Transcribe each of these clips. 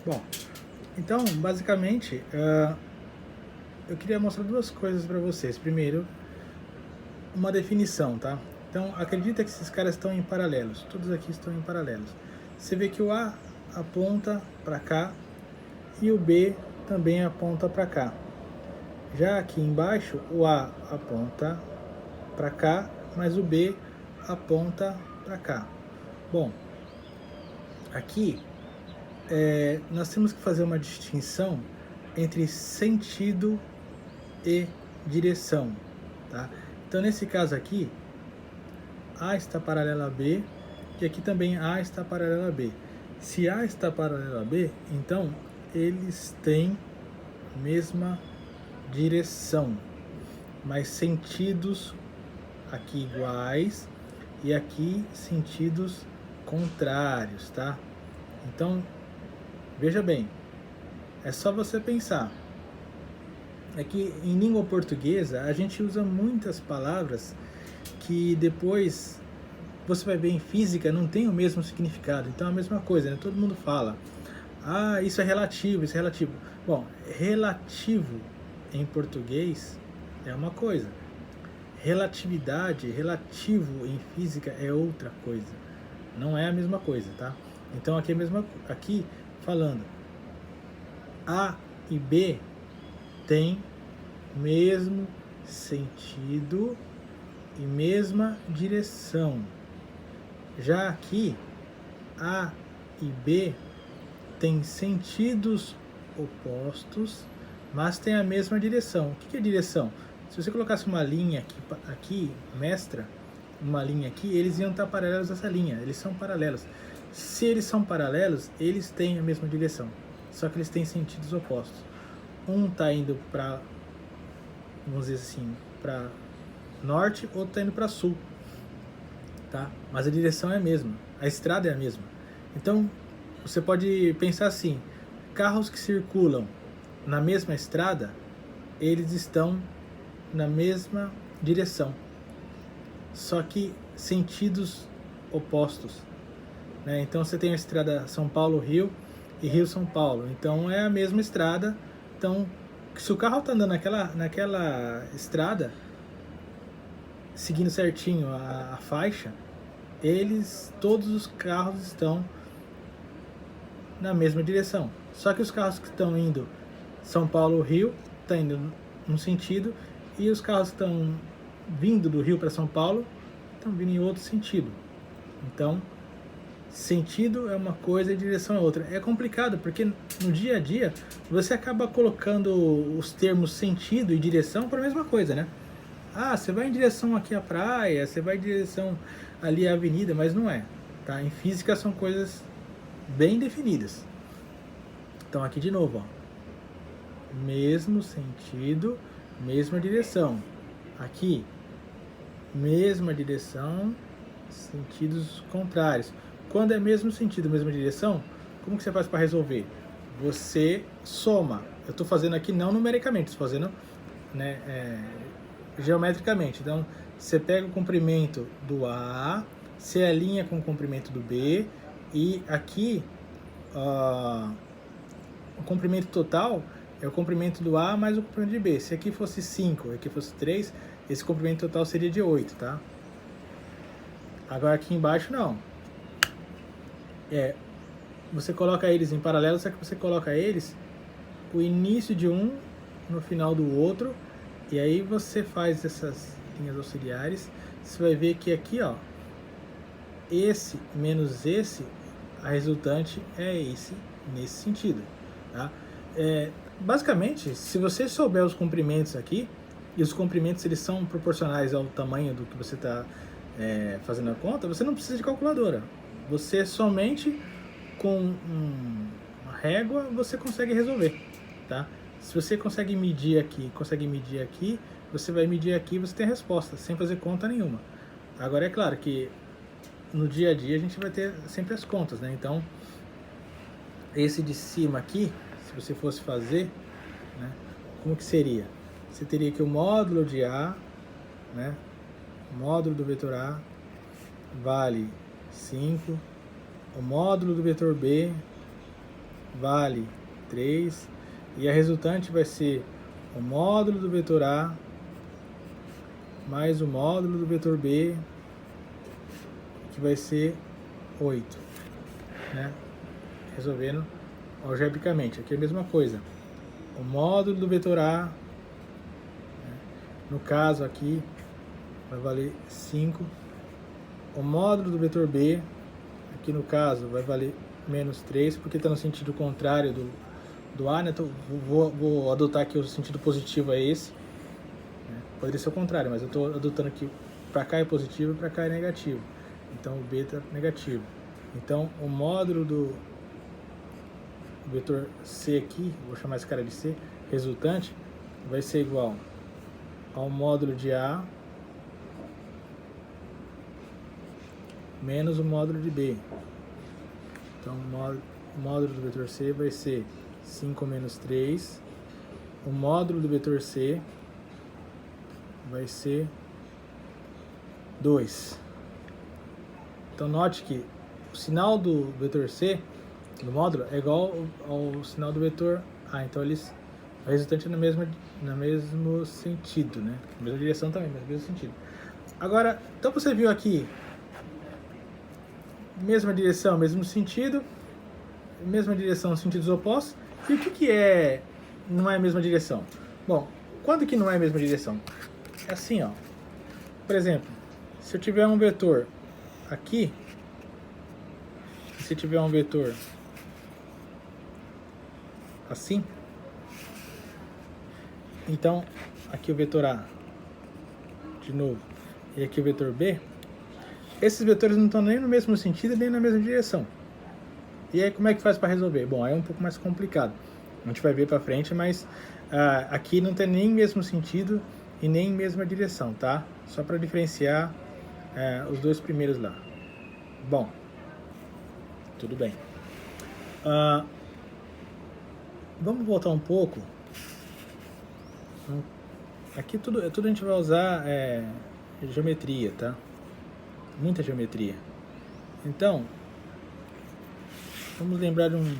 Bom, então, basicamente, eu queria mostrar duas coisas para vocês. Primeiro, uma definição, tá? Então, acredita que esses caras estão em paralelos. Todos aqui estão em paralelos. Você vê que o A aponta para cá e o B também aponta para cá. Já aqui embaixo, o A aponta para cá, mas o B aponta para cá. Bom, aqui nós temos que fazer uma distinção entre sentido e direção, tá? Então, nesse caso aqui, A está paralela a B e aqui também A está paralela a B. Se A está paralela a B, então eles têm a mesma direção, mas sentidos aqui iguais e aqui sentidos contrários, tá? Então, veja bem, é só você pensar. É que em língua portuguesa a gente usa muitas palavras que depois você vai ver em física não tem o mesmo significado. Então é a mesma coisa, né? Todo mundo fala, ah, isso é relativo, isso é relativo. Bom, relativo em português é uma coisa. Relatividade, relativo em física é outra coisa. Não é a mesma coisa, tá? Então aqui falando A e B tem mesmo sentido e mesma direção. Já aqui A e B têm sentidos opostos, mas têm a mesma direção. O que é direção? Se você colocasse uma linha aqui mestra, uma linha aqui, eles iam estar paralelos a essa linha. Eles são paralelos. Se eles são paralelos, eles têm a mesma direção, só que eles têm sentidos opostos. Um está indo para, vamos dizer assim, para norte, outro está indo para sul, tá? Mas a direção é a mesma, a estrada é a mesma. Então, você pode pensar assim, carros que circulam na mesma estrada, eles estão na mesma direção, só que sentidos opostos, né? Então você tem a estrada São Paulo-Rio e Rio-São Paulo, então é a mesma estrada. Então, se o carro está andando naquela estrada, seguindo certinho a faixa, todos os carros estão na mesma direção. Só que os carros que estão indo São Paulo-Rio estão indo num sentido, e os carros que estão vindo do Rio para São Paulo estão vindo em outro sentido. Então, sentido é uma coisa e direção é outra. É complicado porque no dia a dia você acaba colocando os termos sentido e direção para a mesma coisa, né? Ah, você vai em direção aqui à praia, você vai em direção ali à avenida, mas não é, tá? Em física são coisas bem definidas. Então aqui de novo, ó, mesmo sentido, mesma direção. Aqui, mesma direção, sentidos contrários. Quando é mesmo sentido, mesma direção, como que você faz para resolver? Você soma. Eu estou fazendo aqui não numericamente, estou fazendo, né, geometricamente. Então, você pega o comprimento do A, se alinha com o comprimento do B, e aqui o comprimento total é o comprimento do A mais o comprimento de B. Se aqui fosse 5, aqui fosse 3, esse comprimento total seria de 8, tá? Agora aqui embaixo não. Você coloca eles em paralelo, só que você coloca eles o início de um no final do outro, e aí você faz essas linhas auxiliares. Você vai ver que aqui, ó, esse menos esse, a resultante é esse, nesse sentido, tá? Basicamente, se você souber os comprimentos aqui, e os comprimentos eles são proporcionais ao tamanho do que você está fazendo a conta, você não precisa de calculadora. Você somente com uma régua você consegue resolver, tá? Se você consegue medir aqui, você vai medir aqui e você tem a resposta, sem fazer conta nenhuma. Agora é claro que no dia a dia a gente vai ter sempre as contas, né? Então, esse de cima aqui, se você fosse fazer, né, como que seria? Você teria que o módulo de A, né, o módulo do vetor A vale 5, o módulo do vetor B vale 3, e a resultante vai ser o módulo do vetor A mais o módulo do vetor B, que vai ser 8, né? Resolvendo algebricamente. Aqui é a mesma coisa. O módulo do vetor A, né? No caso aqui, vai valer 5. O módulo do vetor B, aqui no caso, vai valer menos 3, porque está no sentido contrário do A, né? Então, vou adotar aqui o sentido positivo é esse. Né? Poderia ser o contrário, mas eu estou adotando aqui, para cá é positivo e para cá é negativo. Então o B está negativo. Então o módulo do vetor C aqui, vou chamar esse cara de C, resultante, vai ser igual ao módulo de A menos o módulo de B. Então o módulo do vetor C vai ser 5 menos 3. O módulo do vetor C vai ser 2. Então note que o sinal do vetor C do módulo é igual ao sinal do vetor A. Então eles, a resultante é no mesmo sentido, né? Na mesma direção também, mas no mesmo sentido. Agora, então você viu aqui mesma direção, mesmo sentido, mesma direção, sentidos opostos. E o que é não é a mesma direção? Bom, quando que não é a mesma direção? É assim, ó. Por exemplo, se eu tiver um vetor aqui, se tiver um vetor assim, então aqui o vetor A, de novo, e aqui o vetor B, esses vetores não estão nem no mesmo sentido nem na mesma direção. E aí como é que faz para resolver? Bom, aí é um pouco mais complicado, a gente vai ver para frente, mas aqui não tem nem mesmo sentido e nem mesma direção, tá? Só para diferenciar os dois primeiros lá. Bom, tudo bem. Vamos voltar um pouco. Aqui tudo a gente vai usar geometria, tá? Muita geometria. Então, vamos lembrar de um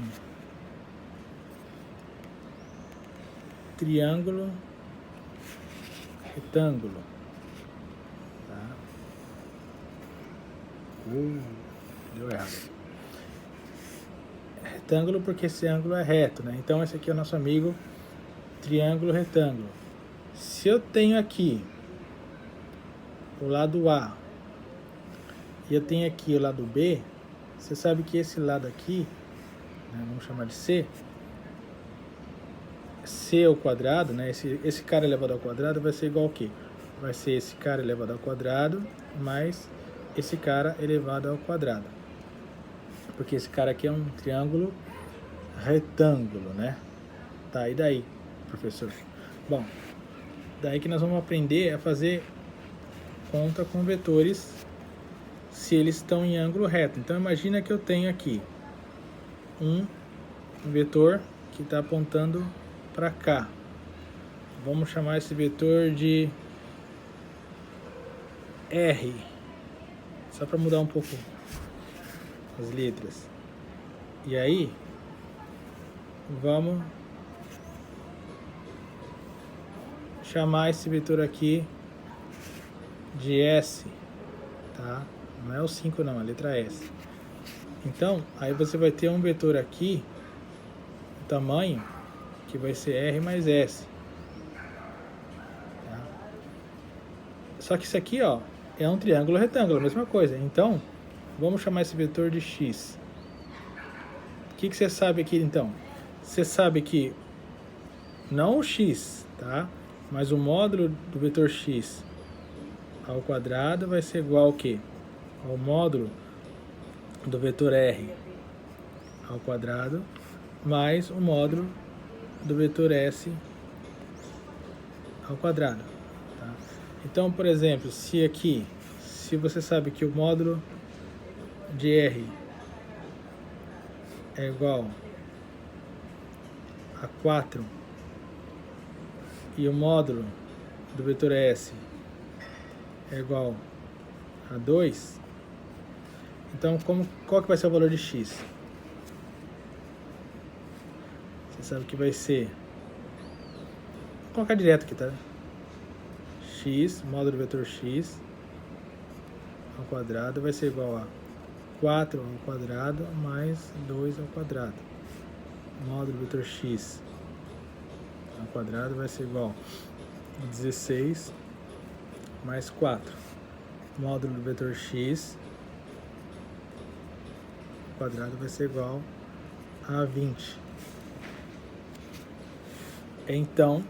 triângulo retângulo. Tá? Deu errado. Retângulo porque esse ângulo é reto, né? Então esse aqui é o nosso amigo triângulo retângulo. Se eu tenho aqui o lado A e eu tenho aqui o lado B, você sabe que esse lado aqui, né, vamos chamar de C, C ao quadrado, né? Esse cara elevado ao quadrado vai ser igual ao quê? Vai ser esse cara elevado ao quadrado mais esse cara elevado ao quadrado. Porque esse cara aqui é um triângulo retângulo, né? Tá, e daí, professor? Bom, daí que nós vamos aprender a fazer conta com vetores se eles estão em ângulo reto. Então imagina que eu tenho aqui um vetor que está apontando para cá. Vamos chamar esse vetor de R, só para mudar um pouco as letras. E aí vamos chamar esse vetor aqui de S, tá? Não é o 5 não, é a letra S. Então, aí você vai ter um vetor aqui, o tamanho, que vai ser R mais S. Tá? Só que isso aqui, ó, é um triângulo retângulo, a mesma coisa. Então, vamos chamar esse vetor de X. O que você sabe aqui, então? Você sabe que, não o X, tá? Mas o módulo do vetor X ao quadrado vai ser igual ao quê? Ao módulo do vetor R ao quadrado mais o módulo do vetor S ao quadrado. Tá? Então, por exemplo, se você sabe que o módulo de R é igual a 4 e o módulo do vetor S é igual a 2, então qual que vai ser o valor de X? Você sabe que vai ser... Vou colocar direto aqui, tá? X, módulo do vetor x ao quadrado vai ser igual a 4 ao quadrado mais 2 ao quadrado. Módulo do vetor x ao quadrado vai ser igual a 16 mais 4. Módulo do vetor x ao quadrado vai ser igual a 20. Então,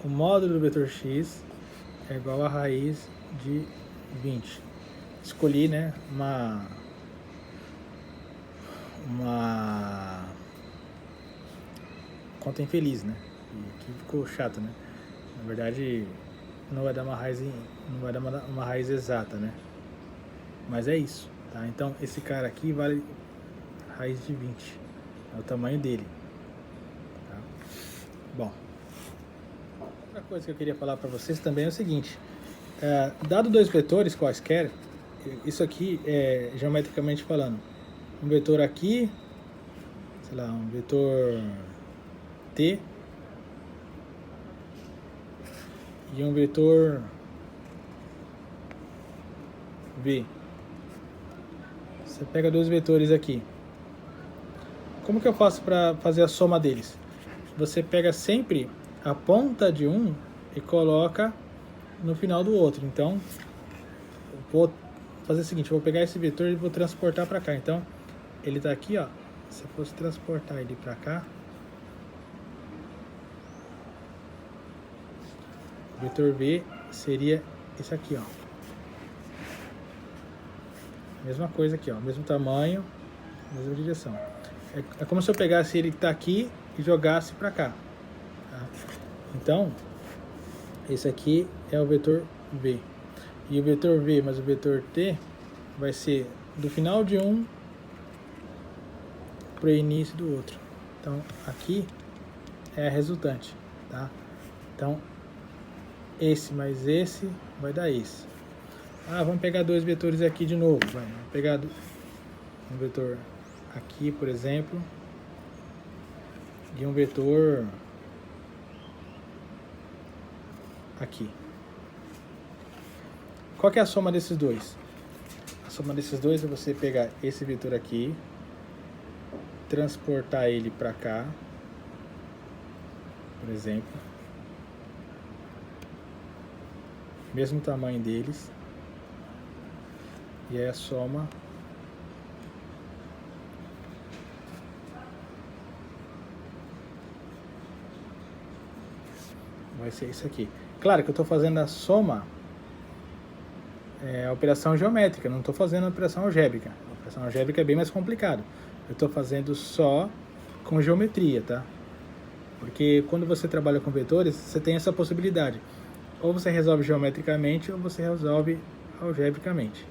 o módulo do vetor x é igual a raiz de 20. Escolhi, né, uma conta infeliz, né? E aqui ficou chato, né? Na verdade, não vai dar uma raiz, não vai dar uma raiz exata, né? Mas é isso, tá? Então, esse cara aqui vale raiz de 20. É o tamanho dele. Tá? Bom. Outra coisa que eu queria falar para vocês também é o seguinte. Dado dois vetores quaisquer, isso aqui é geometricamente falando. Um vetor aqui, sei lá, um vetor T e um vetor V. Você pega dois vetores aqui. Como que eu faço para fazer a soma deles? Você pega sempre a ponta de um e coloca no final do outro. Então, eu vou fazer o seguinte, eu vou pegar esse vetor e vou transportar para cá. Então, ele está aqui, ó. Se eu fosse transportar ele para cá, o vetor V seria esse aqui, ó. Mesma coisa aqui, ó. Mesmo tamanho, mesma direção. É como se eu pegasse ele que está aqui e jogasse para cá. Tá? Então, esse aqui é o vetor V. E o vetor V mais o vetor T vai ser do final de um para o início do outro. Então, aqui é a resultante, tá? Então, esse mais esse vai dar esse. Vamos pegar dois vetores aqui de novo. Vamos pegar um vetor aqui, por exemplo, e um vetor aqui. Qual que é a soma desses dois? A soma desses dois é você pegar esse vetor aqui, transportar ele para cá, por exemplo, mesmo tamanho deles, e aí a soma vai ser isso aqui. Claro que eu estou fazendo a soma, a operação geométrica, não estou fazendo a operação algébrica. A operação algébrica é bem mais complicado. Eu estou fazendo só com geometria, tá? Porque quando você trabalha com vetores, você tem essa possibilidade. Ou você resolve geometricamente, ou você resolve algebricamente.